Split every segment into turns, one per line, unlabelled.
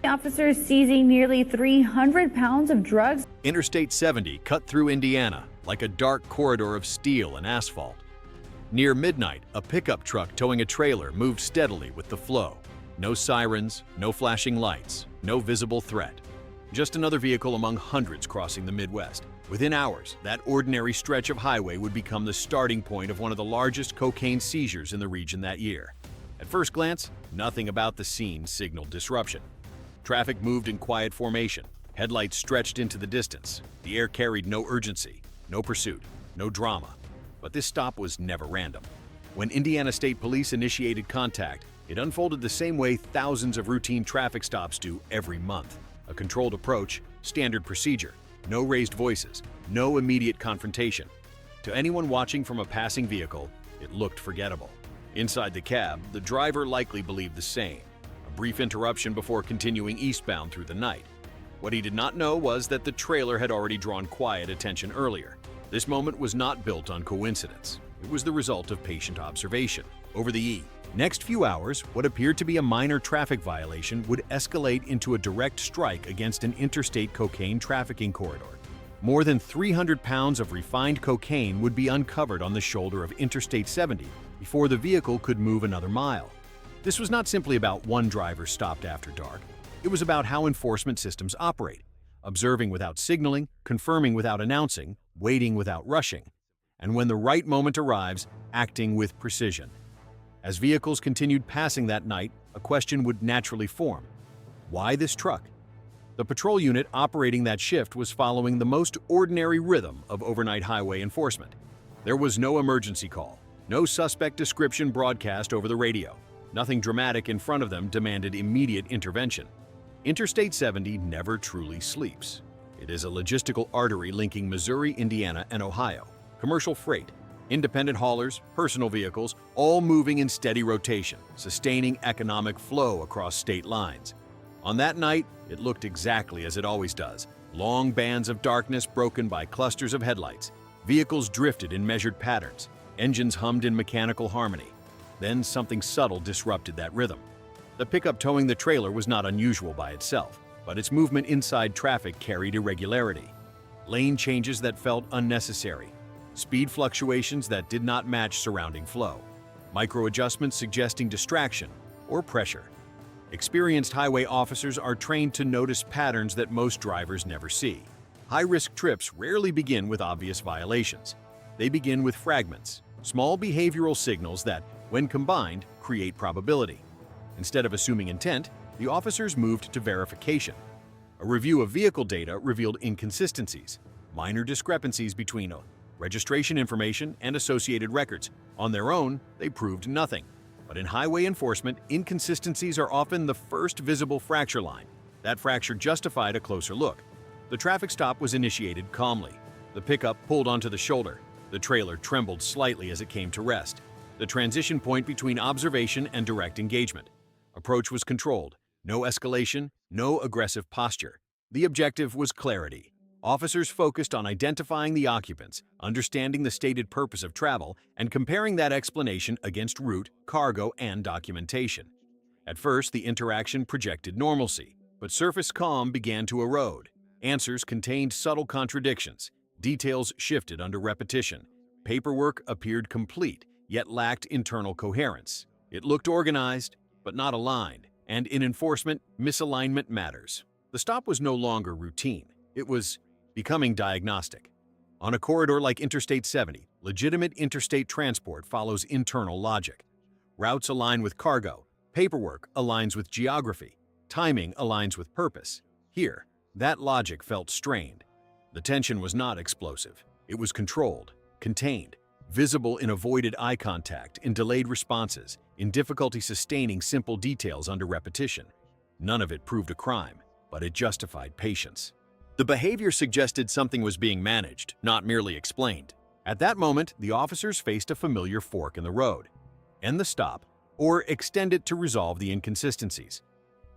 Officers seizing nearly 300 pounds of drugs.
Interstate 70 cut through Indiana like a dark corridor of steel and asphalt. Near midnight, a pickup truck towing a trailer moved steadily with the flow. No sirens, no flashing lights, no visible threat. Just another vehicle among hundreds crossing the Midwest. Within hours, that ordinary stretch of highway would become the starting point of one of the largest cocaine seizures in the region that year. At first glance, nothing about the scene signaled disruption. Traffic moved in quiet formation. Headlights stretched into the distance. The air carried no urgency, no pursuit, no drama. But this stop was never random. When Indiana State Police initiated contact, it unfolded the same way thousands of routine traffic stops do every month. A controlled approach, standard procedure, no raised voices, no immediate confrontation. To anyone watching from a passing vehicle, it looked forgettable. Inside the cab, the driver likely believed the same. A brief interruption before continuing eastbound through the night. What he did not know was that the trailer had already drawn quiet attention earlier. This moment was not built on coincidence. It was the result of patient observation. Over the next few hours, what appeared to be a minor traffic violation would escalate into a direct strike against an interstate cocaine trafficking corridor. More than 300 pounds of refined cocaine would be uncovered on the shoulder of Interstate 70 before the vehicle could move another mile. This was not simply about one driver stopped after dark. It was about how enforcement systems operate, observing without signaling, confirming without announcing, waiting without rushing, and when the right moment arrives, acting with precision. As vehicles continued passing that night, a question would naturally form. Why this truck? The patrol unit operating that shift was following the most ordinary rhythm of overnight highway enforcement. There was no emergency call, no suspect description broadcast over the radio. Nothing dramatic in front of them demanded immediate intervention. Interstate 70 never truly sleeps. It is a logistical artery linking Missouri, Indiana, and Ohio. Commercial freight, independent haulers, personal vehicles, all moving in steady rotation, sustaining economic flow across state lines. On that night, it looked exactly as it always does. Long bands of darkness broken by clusters of headlights. Vehicles drifted in measured patterns. Engines hummed in mechanical harmony. Then something subtle disrupted that rhythm. The pickup towing the trailer was not unusual by itself, but its movement inside traffic carried irregularity. Lane changes that felt unnecessary. Speed fluctuations that did not match surrounding flow. Micro-adjustments suggesting distraction or pressure. Experienced highway officers are trained to notice patterns that most drivers never see. High-risk trips rarely begin with obvious violations. They begin with fragments, small behavioral signals that, when combined, create probability. Instead of assuming intent, the officers moved to verification. A review of vehicle data revealed inconsistencies, minor discrepancies between registration information and associated records. On their own, they proved nothing. But in highway enforcement, inconsistencies are often the first visible fracture line. That fracture justified a closer look. The traffic stop was initiated calmly. The pickup pulled onto the shoulder. The trailer trembled slightly as it came to rest. The transition point between observation and direct engagement. Approach was controlled. No escalation, no aggressive posture. The objective was clarity. Officers focused on identifying the occupants, understanding the stated purpose of travel, and comparing that explanation against route, cargo, and documentation. At first, the interaction projected normalcy, but surface calm began to erode. Answers contained subtle contradictions. Details shifted under repetition. Paperwork appeared complete, yet lacked internal coherence. It looked organized, but not aligned, and in enforcement, misalignment matters. The stop was no longer routine. It was becoming diagnostic. On a corridor like Interstate 70, legitimate interstate transport follows internal logic. Routes align with cargo, paperwork aligns with geography, timing aligns with purpose. Here, that logic felt strained. The tension was not explosive. It was controlled, contained, visible in avoided eye contact, in delayed responses, in difficulty sustaining simple details under repetition. None of it proved a crime, but it justified patience. The behavior suggested something was being managed, not merely explained. At that moment, the officers faced a familiar fork in the road. End the stop, or extend it to resolve the inconsistencies.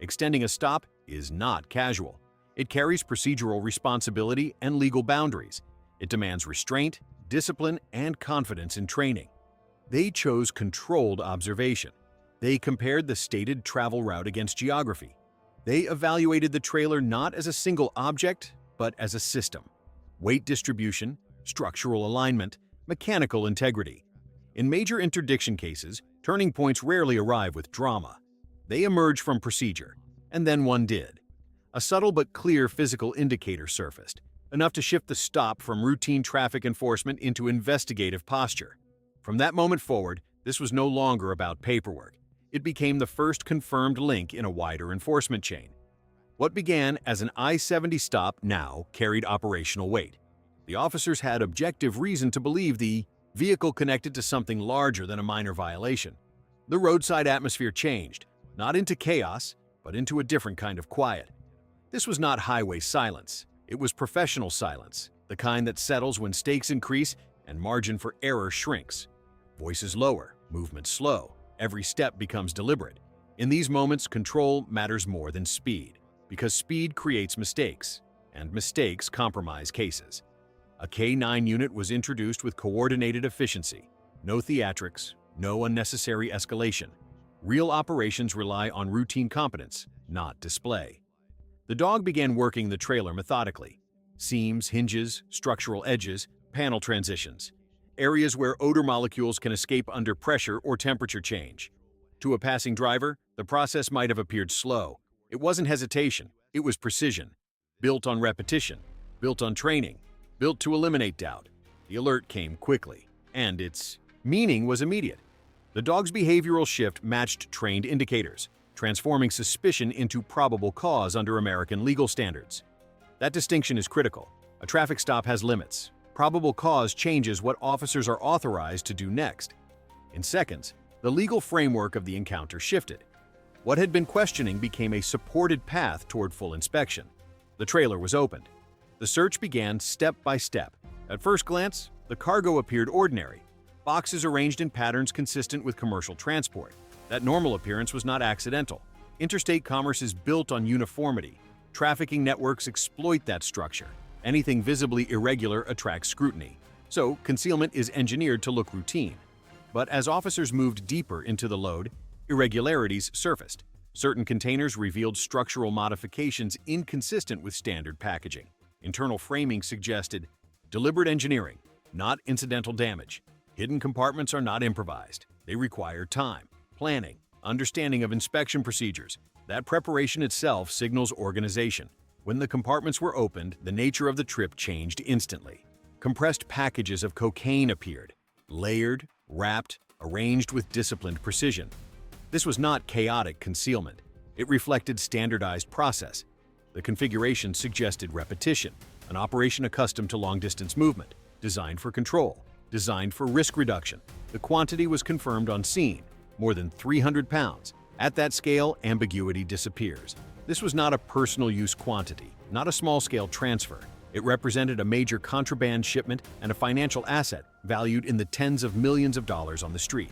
Extending a stop is not casual. It carries procedural responsibility and legal boundaries. It demands restraint, discipline, and confidence in training. They chose controlled observation. They compared the stated travel route against geography. They evaluated the trailer not as a single object, but as a system. Weight distribution, structural alignment, mechanical integrity. In major interdiction cases, turning points rarely arrive with drama. They emerge from procedure, and then one did. A subtle but clear physical indicator surfaced, enough to shift the stop from routine traffic enforcement into investigative posture. From that moment forward, this was no longer about paperwork. It became the first confirmed link in a wider enforcement chain. What began as an I-70 stop now carried operational weight. The officers had objective reason to believe the vehicle connected to something larger than a minor violation. The roadside atmosphere changed, not into chaos, but into a different kind of quiet. This was not highway silence. It was professional silence, the kind that settles when stakes increase and margin for error shrinks. Voices lower, movement slow, every step becomes deliberate. In these moments, control matters more than speed, because speed creates mistakes, and mistakes compromise cases. A K-9 unit was introduced with coordinated efficiency. No theatrics, no unnecessary escalation. Real operations rely on routine competence, not display. The dog began working the trailer methodically. Seams, hinges, structural edges, panel transitions. Areas where odor molecules can escape under pressure or temperature change. To a passing driver, the process might have appeared slow. It wasn't hesitation, it was precision. Built on repetition, built on training, built to eliminate doubt. The alert came quickly, and its meaning was immediate. The dog's behavioral shift matched trained indicators, transforming suspicion into probable cause under American legal standards. That distinction is critical. A traffic stop has limits. Probable cause changes what officers are authorized to do next. In seconds, the legal framework of the encounter shifted. What had been questioning became a supported path toward full inspection. The trailer was opened. The search began step by step. At first glance, the cargo appeared ordinary. Boxes arranged in patterns consistent with commercial transport. That normal appearance was not accidental. Interstate commerce is built on uniformity. Trafficking networks exploit that structure. Anything visibly irregular attracts scrutiny. So, concealment is engineered to look routine. But as officers moved deeper into the load, irregularities surfaced. Certain containers revealed structural modifications inconsistent with standard packaging. Internal framing suggested deliberate engineering, not incidental damage. Hidden compartments are not improvised. They require time, planning, understanding of inspection procedures. That preparation itself signals organization. When the compartments were opened, the nature of the trip changed instantly. Compressed packages of cocaine appeared, layered, wrapped, arranged with disciplined precision. This was not chaotic concealment. It reflected standardized process. The configuration suggested repetition, an operation accustomed to long-distance movement, designed for control, designed for risk reduction. The quantity was confirmed on scene, more than 300 pounds. At that scale, ambiguity disappears. This was not a personal use quantity, not a small-scale transfer. It represented a major contraband shipment and a financial asset valued in the tens of millions of dollars on the street.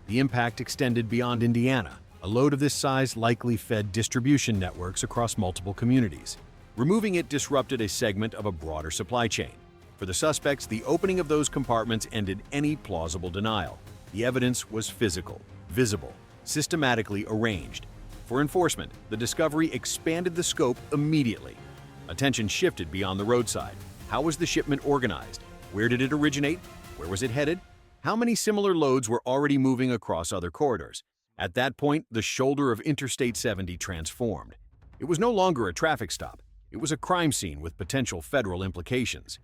The impact extended beyond Indiana. A load of this size likely fed distribution networks across multiple communities. Removing it disrupted a segment of a broader supply chain. For the suspects, the opening of those compartments ended any plausible denial. The evidence was physical, visible, systematically arranged. For enforcement, the discovery expanded the scope immediately. Attention shifted beyond the roadside. How was the shipment organized? Where did it originate? Where was it headed? How many similar loads were already moving across other corridors? At that point, the shoulder of Interstate 70 transformed. It was no longer a traffic stop. It was a crime scene with potential federal implications.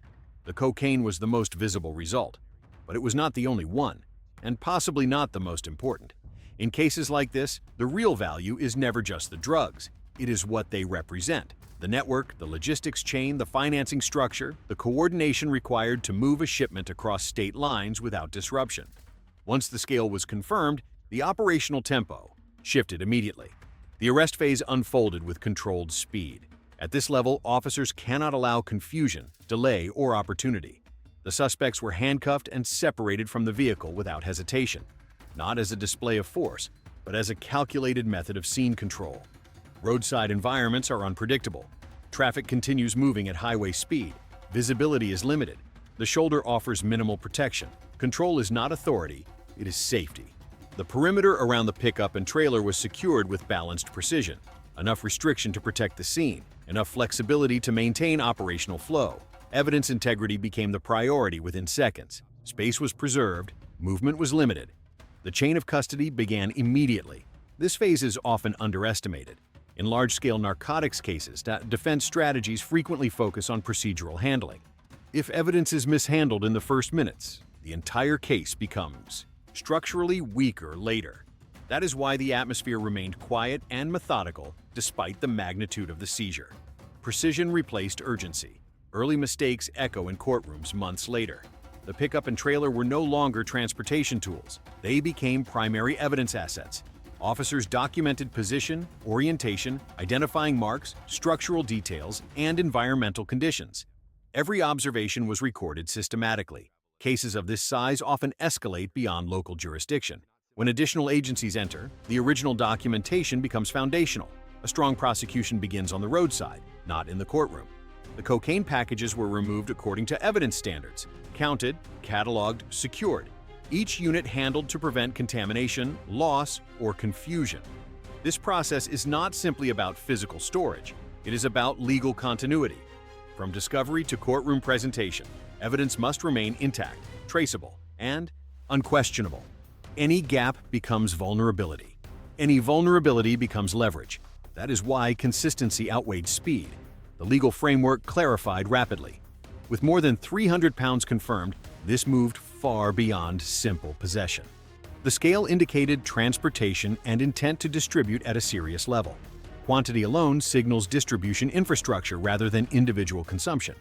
The cocaine was the most visible result, but it was not the only one, and possibly not the most important. In cases like this, the real value is never just the drugs. It is what they represent. The network, the logistics chain, the financing structure, the coordination required to move a shipment across state lines without disruption. Once the scale was confirmed, the operational tempo shifted immediately. The arrest phase unfolded with controlled speed. At this level, officers cannot allow confusion, delay, or opportunity. The suspects were handcuffed and separated from the vehicle without hesitation, not as a display of force, but as a calculated method of scene control. Roadside environments are unpredictable. Traffic continues moving at highway speed. Visibility is limited. The shoulder offers minimal protection. Control is not authority, it is safety. The perimeter around the pickup and trailer was secured with balanced precision. enough restriction to protect the scene, enough flexibility to maintain operational flow. Evidence integrity became the priority within seconds. Space was preserved, movement was limited. The chain of custody began immediately. This phase is often underestimated. In large-scale narcotics cases, defense strategies frequently focus on procedural handling. If evidence is mishandled in the first minutes, the entire case becomes structurally weaker later. That is why the atmosphere remained quiet and methodical despite the magnitude of the seizure. Precision replaced urgency. Early mistakes echo in courtrooms months later. The pickup and trailer were no longer transportation tools. They became primary evidence assets. Officers documented position, orientation, identifying marks, structural details, and environmental conditions. Every observation was recorded systematically. Cases of this size often escalate beyond local jurisdiction. When additional agencies enter, the original documentation becomes foundational. A strong prosecution begins on the roadside, not in the courtroom. The cocaine packages were removed according to evidence standards, counted, cataloged, secured. Each unit handled to prevent contamination, loss, or confusion. This process is not simply about physical storage. It is about legal continuity. From discovery to courtroom presentation, evidence must remain intact, traceable, and unquestionable. Any gap becomes vulnerability. Any vulnerability becomes leverage. That is why consistency outweighed speed. The legal framework clarified rapidly. With more than 300 pounds confirmed, this moved far beyond simple possession. The scale indicated transportation and intent to distribute at a serious level. Quantity alone signals distribution infrastructure rather than individual consumption.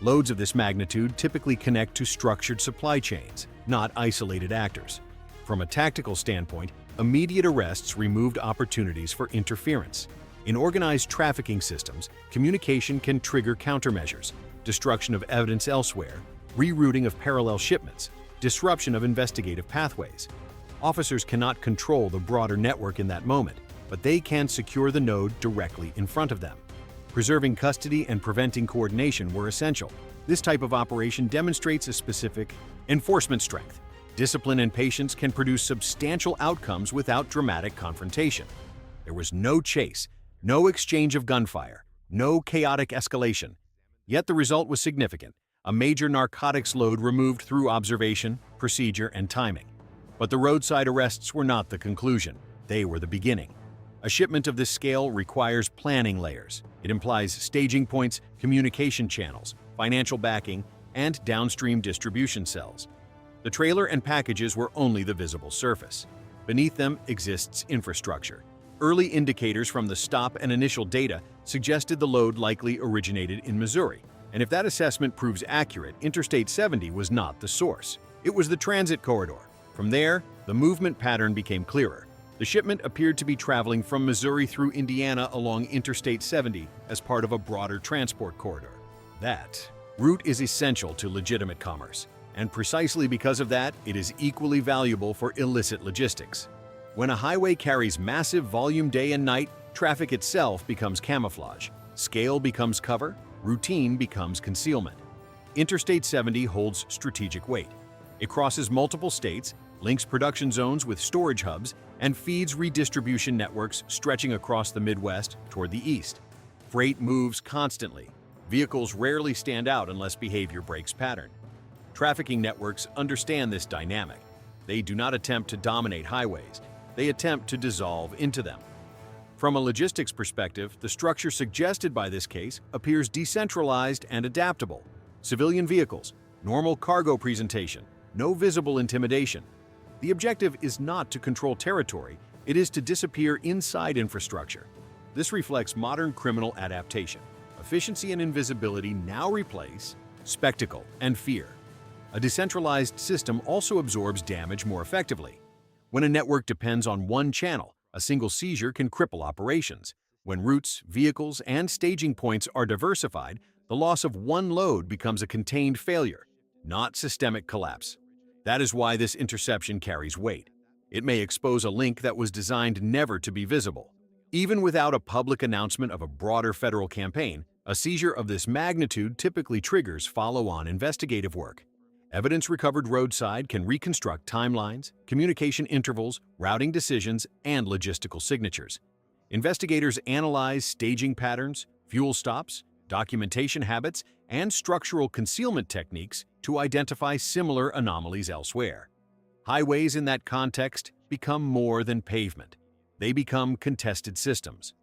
Loads of this magnitude typically connect to structured supply chains, not isolated actors. From a tactical standpoint, immediate arrests removed opportunities for interference. In organized trafficking systems, communication can trigger countermeasures, destruction of evidence elsewhere, rerouting of parallel shipments, disruption of investigative pathways. Officers cannot control the broader network in that moment, but they can secure the node directly in front of them. Preserving custody and preventing coordination were essential. This type of operation demonstrates a specific enforcement strength. Discipline and patience can produce substantial outcomes without dramatic confrontation. There was no chase, no exchange of gunfire, no chaotic escalation. Yet the result was significant. A major narcotics load removed through observation, procedure, and timing. But the roadside arrests were not the conclusion. They were the beginning. A shipment of this scale requires planning layers. It implies staging points, communication channels, financial backing, and downstream distribution cells. The trailer and packages were only the visible surface. Beneath them exists infrastructure. Early indicators from the stop and initial data suggested the load likely originated in Missouri. And if that assessment proves accurate, Interstate 70 was not the source. It was the transit corridor. From there, the movement pattern became clearer. The shipment appeared to be traveling from Missouri through Indiana along Interstate 70 as part of a broader transport corridor. That route is essential to legitimate commerce, and precisely because of that, it is equally valuable for illicit logistics. When a highway carries massive volume day and night, traffic itself becomes camouflage, scale becomes cover, routine becomes concealment. Interstate 70 holds strategic weight. It crosses multiple states, links production zones with storage hubs, and feeds redistribution networks stretching across the Midwest toward the east. Freight moves constantly. Vehicles rarely stand out unless behavior breaks pattern. Trafficking networks understand this dynamic. They do not attempt to dominate highways. They attempt to dissolve into them. From a logistics perspective, the structure suggested by this case appears decentralized and adaptable. Civilian vehicles, normal cargo presentation, no visible intimidation. The objective is not to control territory, it is to disappear inside infrastructure. This reflects modern criminal adaptation. Efficiency and invisibility now replace spectacle and fear. A decentralized system also absorbs damage more effectively. When a network depends on one channel, a single seizure can cripple operations. When routes, vehicles, and staging points are diversified, the loss of one load becomes a contained failure, not systemic collapse. That is why this interception carries weight. It may expose a link that was designed never to be visible. Even without a public announcement of a broader federal campaign, a seizure of this magnitude typically triggers follow-on investigative work. Evidence recovered roadside can reconstruct timelines, communication intervals, routing decisions, and logistical signatures. Investigators analyze staging patterns, fuel stops, documentation habits, and structural concealment techniques to identify similar anomalies elsewhere. Highways in that context become more than pavement. They become contested systems.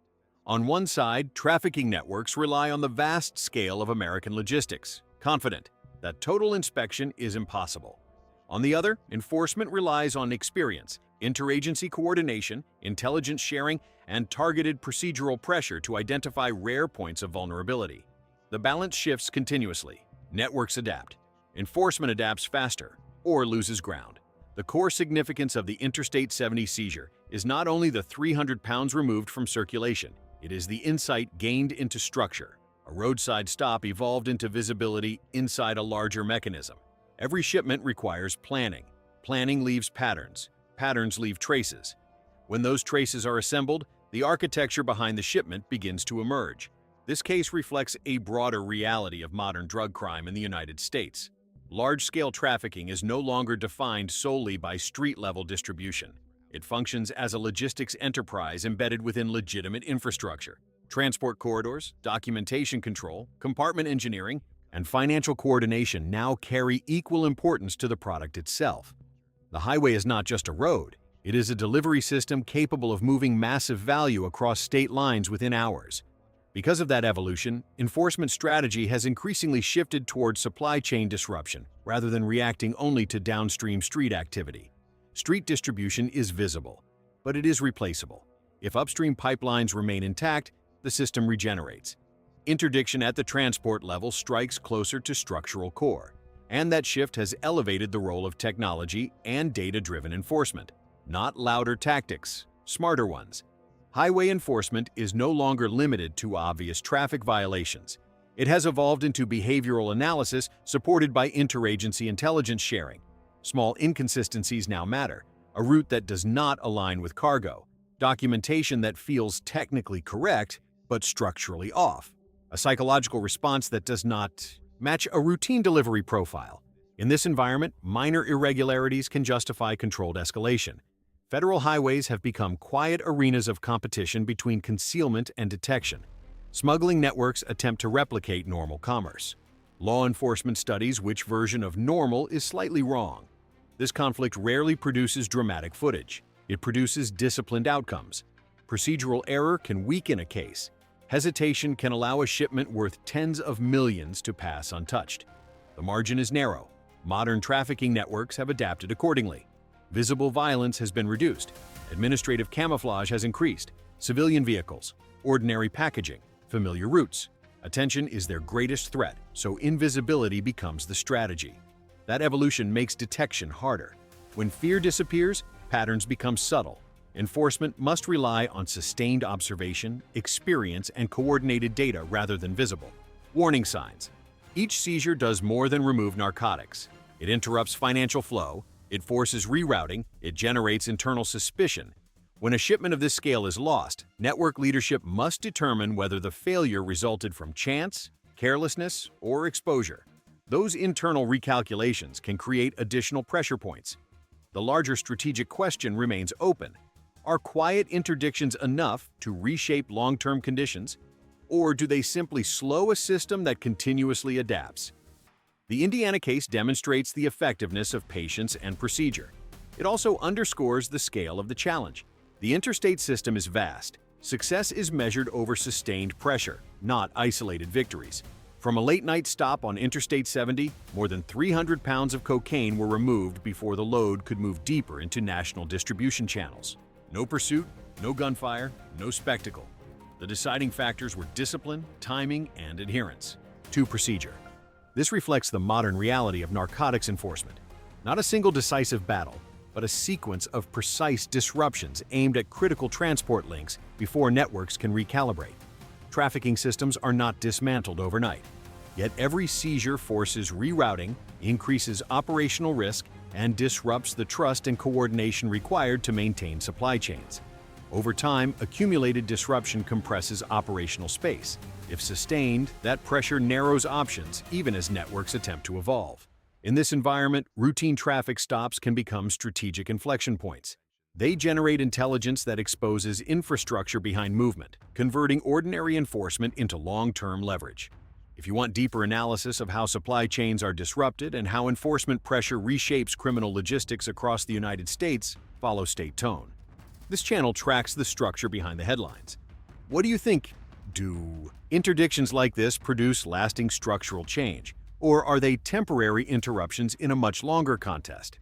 On one side, trafficking networks rely on the vast scale of American logistics, confident that total inspection is impossible. On the other, enforcement relies on experience, interagency coordination, intelligence sharing, and targeted procedural pressure to identify rare points of vulnerability. The balance shifts continuously. Networks adapt. Enforcement adapts faster or loses ground. The core significance of the Interstate 70 seizure is not only the 300 pounds removed from circulation, it is the insight gained into structure. A roadside stop evolved into visibility inside a larger mechanism. Every shipment requires planning. Planning leaves patterns. Patterns leave traces. When those traces are assembled, the architecture behind the shipment begins to emerge. This case reflects a broader reality of modern drug crime in the United States. Large-scale trafficking is no longer defined solely by street-level distribution. It functions as a logistics enterprise embedded within legitimate infrastructure. Transport corridors, documentation control, compartment engineering, and financial coordination now carry equal importance to the product itself. The highway is not just a road. It is a delivery system capable of moving massive value across state lines within hours. Because of that evolution, enforcement strategy has increasingly shifted towards supply chain disruption rather than reacting only to downstream street activity. Street distribution is visible, but it is replaceable. If upstream pipelines remain intact, the system regenerates. Interdiction at the transport level strikes closer to structural core, and that shift has elevated the role of technology and data-driven enforcement. Not louder tactics, smarter ones. Highway enforcement is no longer limited to obvious traffic violations. It has evolved into behavioral analysis supported by interagency intelligence sharing. Small inconsistencies now matter. A route that does not align with cargo. Documentation that feels technically correct but structurally off. A psychological response that does not match a routine delivery profile. In this environment, minor irregularities can justify controlled escalation. Federal highways have become quiet arenas of competition between concealment and detection. Smuggling networks attempt to replicate normal commerce. Law enforcement studies which version of normal is slightly wrong. This conflict rarely produces dramatic footage. It produces disciplined outcomes. Procedural error can weaken a case. Hesitation can allow a shipment worth tens of millions to pass untouched. The margin is narrow. Modern trafficking networks have adapted accordingly. Visible violence has been reduced. Administrative camouflage has increased. Civilian vehicles, ordinary packaging, familiar routes. Attention is their greatest threat, so invisibility becomes the strategy. That evolution makes detection harder. When fear disappears, patterns become subtle. Enforcement must rely on sustained observation, experience, and coordinated data rather than visible. Warning signs. Each seizure does more than remove narcotics. It interrupts financial flow, it forces rerouting, it generates internal suspicion. When a shipment of this scale is lost, network leadership must determine whether the failure resulted from chance, carelessness, or exposure. Those internal recalculations can create additional pressure points. The larger strategic question remains open. Are quiet interdictions enough to reshape long-term conditions, or do they simply slow a system that continuously adapts? The Indiana case demonstrates the effectiveness of patience and procedure. It also underscores the scale of the challenge. The interstate system is vast. Success is measured over sustained pressure, not isolated victories. From a late-night stop on Interstate 70, more than 300 pounds of cocaine were removed before the load could move deeper into national distribution channels. No pursuit, no gunfire, no spectacle. The deciding factors were discipline, timing, and adherence. 2. Procedure. This reflects the modern reality of narcotics enforcement. Not a single decisive battle, but a sequence of precise disruptions aimed at critical transport links before networks can recalibrate. Trafficking systems are not dismantled overnight. Yet every seizure forces rerouting, increases operational risk, and disrupts the trust and coordination required to maintain supply chains. Over time, accumulated disruption compresses operational space. If sustained, that pressure narrows options even as networks attempt to evolve. In this environment, routine traffic stops can become strategic inflection points. They generate intelligence that exposes infrastructure behind movement, converting ordinary enforcement into long-term leverage. If you want deeper analysis of how supply chains are disrupted and how enforcement pressure reshapes criminal logistics across the United States, follow State Tone. This channel tracks the structure behind the headlines. What do you think? Do interdictions like this produce lasting structural change, or are they temporary interruptions in a much longer contest?